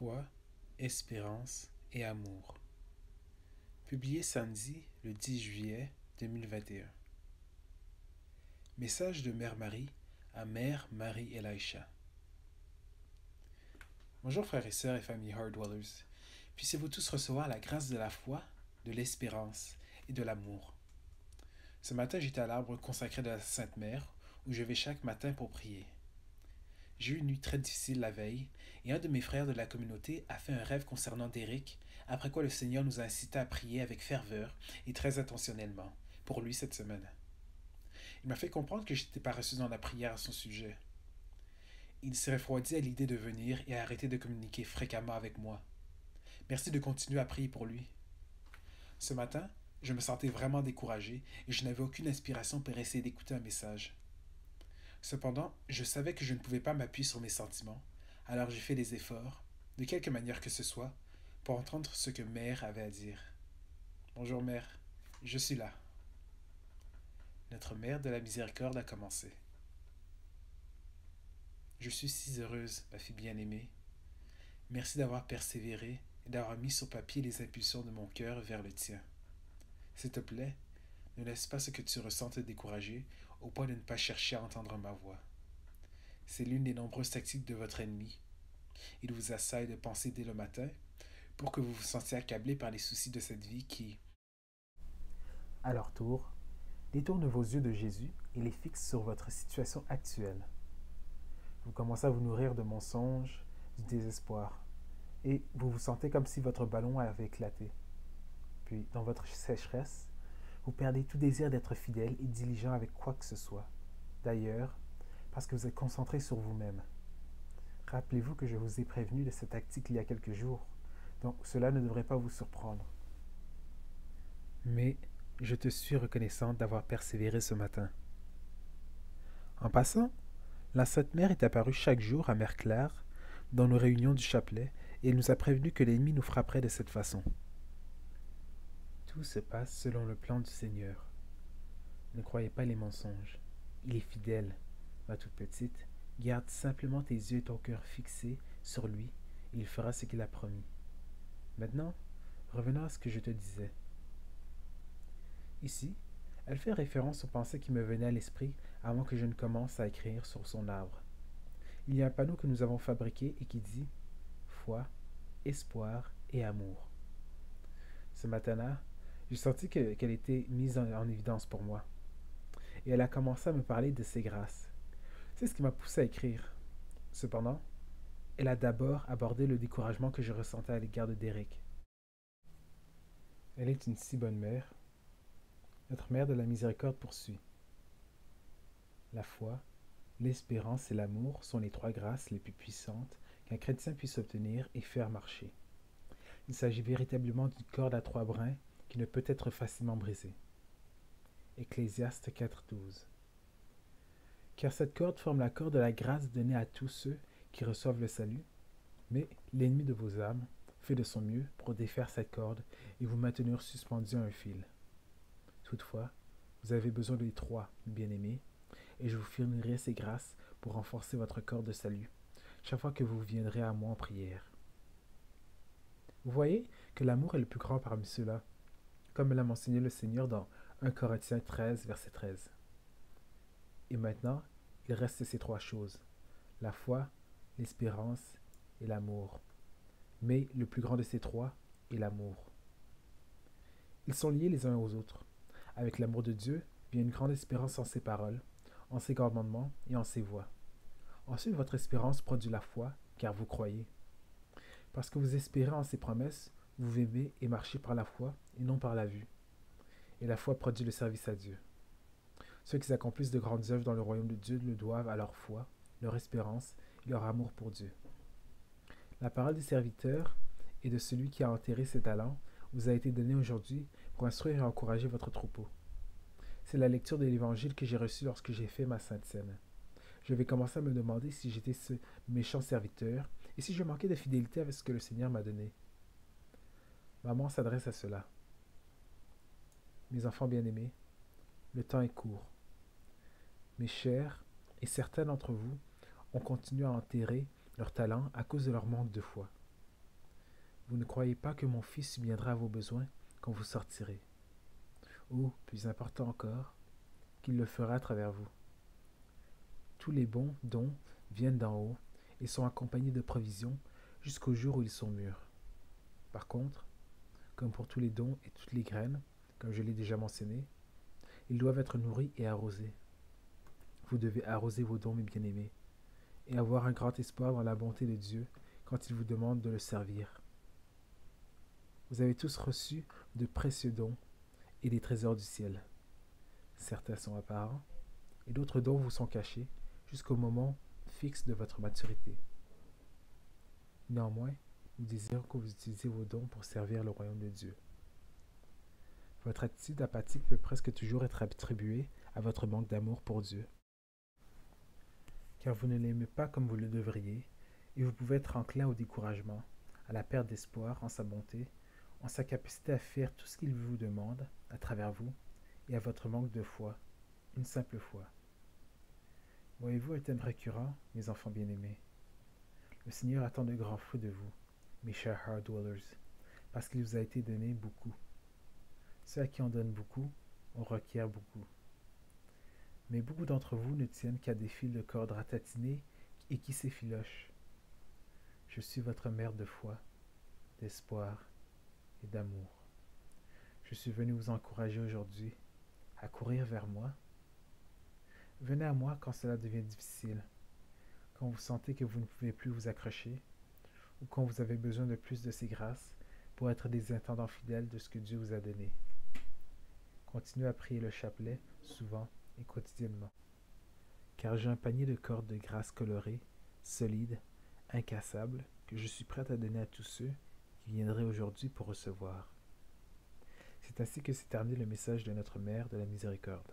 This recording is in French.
foi, espérance et amour. Publié samedi, le 10 juillet 2021. Message de Mère Marie à Mère Marie Elisha. Bonjour frères et sœurs et familles Hardwellers. Puissiez-vous tous recevoir la grâce de la foi, de l'espérance et de l'amour. Ce matin, j'étais à l'arbre consacré de la Sainte Mère, où je vais chaque matin pour prier. J'ai eu une nuit très difficile la veille, et un de mes frères de la communauté a fait un rêve concernant Derek, après quoi le Seigneur nous a incités à prier avec ferveur et très attentionnellement, pour lui cette semaine. Il m'a fait comprendre que j'étais pas reçu dans la prière à son sujet. Il s'est refroidi à l'idée de venir et a arrêté de communiquer fréquemment avec moi. Merci de continuer à prier pour lui. Ce matin, je me sentais vraiment découragé et je n'avais aucune inspiration pour essayer d'écouter un message. Cependant, je savais que je ne pouvais pas m'appuyer sur mes sentiments, alors j'ai fait des efforts, de quelque manière que ce soit, pour entendre ce que Mère avait à dire. Bonjour Mère, je suis là. Notre Mère de la Miséricorde a commencé. Je suis si heureuse, ma fille bien-aimée. Merci d'avoir persévéré et d'avoir mis sur papier les impulsions de mon cœur vers le tien. S'il te plaît, ne laisse pas ce que tu ressens te décourager au point de ne pas chercher à entendre ma voix. C'est l'une des nombreuses tactiques de votre ennemi. Il vous assaille de penser dès le matin pour que vous vous sentiez accablé par les soucis de cette vie qui, à leur tour, détourne vos yeux de Jésus et les fixe sur votre situation actuelle. Vous commencez à vous nourrir de mensonges, du désespoir, et vous vous sentez comme si votre ballon avait éclaté. Puis, dans votre sécheresse, vous perdez tout désir d'être fidèle et diligent avec quoi que ce soit. D'ailleurs, parce que vous êtes concentré sur vous-même. Rappelez-vous que je vous ai prévenu de cette tactique il y a quelques jours, donc cela ne devrait pas vous surprendre. Mais je te suis reconnaissante d'avoir persévéré ce matin. En passant, la Sainte Mère est apparue chaque jour à Mère Claire dans nos réunions du chapelet et elle nous a prévenu que l'ennemi nous frapperait de cette façon. Tout se passe selon le plan du Seigneur. Ne croyez pas les mensonges. Il est fidèle, ma toute petite. Garde simplement tes yeux et ton cœur fixés sur lui et il fera ce qu'il a promis. Maintenant, revenons à ce que je te disais. Ici, elle fait référence aux pensées qui me venaient à l'esprit avant que je ne commence à écrire sur son arbre. Il y a un panneau que nous avons fabriqué et qui dit foi, espoir et amour. Ce matin-là, j'ai senti qu'elle était mise en évidence pour moi. Et elle a commencé à me parler de ses grâces. C'est ce qui m'a poussé à écrire. Cependant, elle a d'abord abordé le découragement que je ressentais à l'égard de Derek. Elle est une si bonne mère. Notre Mère de la Miséricorde poursuit. La foi, l'espérance et l'amour sont les trois grâces les plus puissantes qu'un chrétien puisse obtenir et faire marcher. Il s'agit véritablement d'une corde à trois brins qui ne peut être facilement brisée. Ecclésiaste 4.12. Car cette corde forme la corde de la grâce donnée à tous ceux qui reçoivent le salut, mais l'ennemi de vos âmes fait de son mieux pour défaire cette corde et vous maintenir suspendu à un fil. Toutefois, vous avez besoin des trois, bien-aimés, et je vous fournirai ces grâces pour renforcer votre corps de salut, chaque fois que vous viendrez à moi en prière. Vous voyez que l'amour est le plus grand parmi ceux-là, comme l'a mentionné le Seigneur dans 1 Corinthiens 13, verset 13. Et maintenant, il reste ces trois choses, la foi, l'espérance et l'amour. Mais le plus grand de ces trois est l'amour. Ils sont liés les uns aux autres. Avec l'amour de Dieu vient une grande espérance en ses paroles, en ses commandements et en ses voies. Ensuite, votre espérance produit la foi, car vous croyez. Parce que vous espérez en ses promesses, vous vivez et marchez par la foi et non par la vue. Et la foi produit le service à Dieu. Ceux qui accomplissent de grandes œuvres dans le royaume de Dieu le doivent à leur foi, leur espérance et leur amour pour Dieu. La parole du serviteur et de celui qui a enterré ses talents vous a été donnée aujourd'hui pour instruire et encourager votre troupeau. C'est la lecture de l'Évangile que j'ai reçue lorsque j'ai fait ma Sainte Seine. Je vais commencer à me demander si j'étais ce méchant serviteur et si je manquais de fidélité avec ce que le Seigneur m'a donné. Maman s'adresse à cela. Mes enfants bien-aimés, le temps est court. Mes chers, et certains d'entre vous ont continué à enterrer leurs talents à cause de leur manque de foi. Vous ne croyez pas que mon Fils subviendra à vos besoins quand vous sortirez, ou, plus important encore, qu'il le fera à travers vous. Tous les bons dons viennent d'en haut et sont accompagnés de provisions jusqu'au jour où ils sont mûrs. Par contre, comme pour tous les dons et toutes les graines, comme je l'ai déjà mentionné, ils doivent être nourris et arrosés. Vous devez arroser vos dons, mes bien-aimés, et avoir un grand espoir dans la bonté de Dieu quand il vous demande de le servir. Vous avez tous reçu de précieux dons et des trésors du ciel. Certains sont apparents, et d'autres dons vous sont cachés jusqu'au moment fixe de votre maturité. Néanmoins, nous désirons que vous utilisiez vos dons pour servir le royaume de Dieu. Votre attitude apathique peut presque toujours être attribuée à votre manque d'amour pour Dieu. Car vous ne l'aimez pas comme vous le devriez, et vous pouvez être enclin au découragement, à la perte d'espoir en sa bonté, en sa capacité à faire tout ce qu'il vous demande à travers vous, et à votre manque de foi, une simple foi. Voyez-vous un thème récurrent, mes enfants bien-aimés? Le Seigneur attend de grands fruits de vous, mes chers Heart Dwellers, parce qu'il vous a été donné beaucoup. Ceux à qui on donne beaucoup, on requiert beaucoup. Mais beaucoup d'entre vous ne tiennent qu'à des fils de corde ratatinés et qui s'effilochent. Je suis votre mère de foi, d'espoir et d'amour. Je suis venu vous encourager aujourd'hui à courir vers moi. Venez à moi quand cela devient difficile, quand vous sentez que vous ne pouvez plus vous accrocher, ou quand vous avez besoin de plus de ses grâces pour être des intendants fidèles de ce que Dieu vous a donné. Continuez à prier le chapelet souvent et quotidiennement, car j'ai un panier de cordes de grâce colorées, solides, incassables, que je suis prête à donner à tous ceux qui viendraient aujourd'hui pour recevoir. C'est ainsi que s'est terminé le message de notre Mère de la Miséricorde.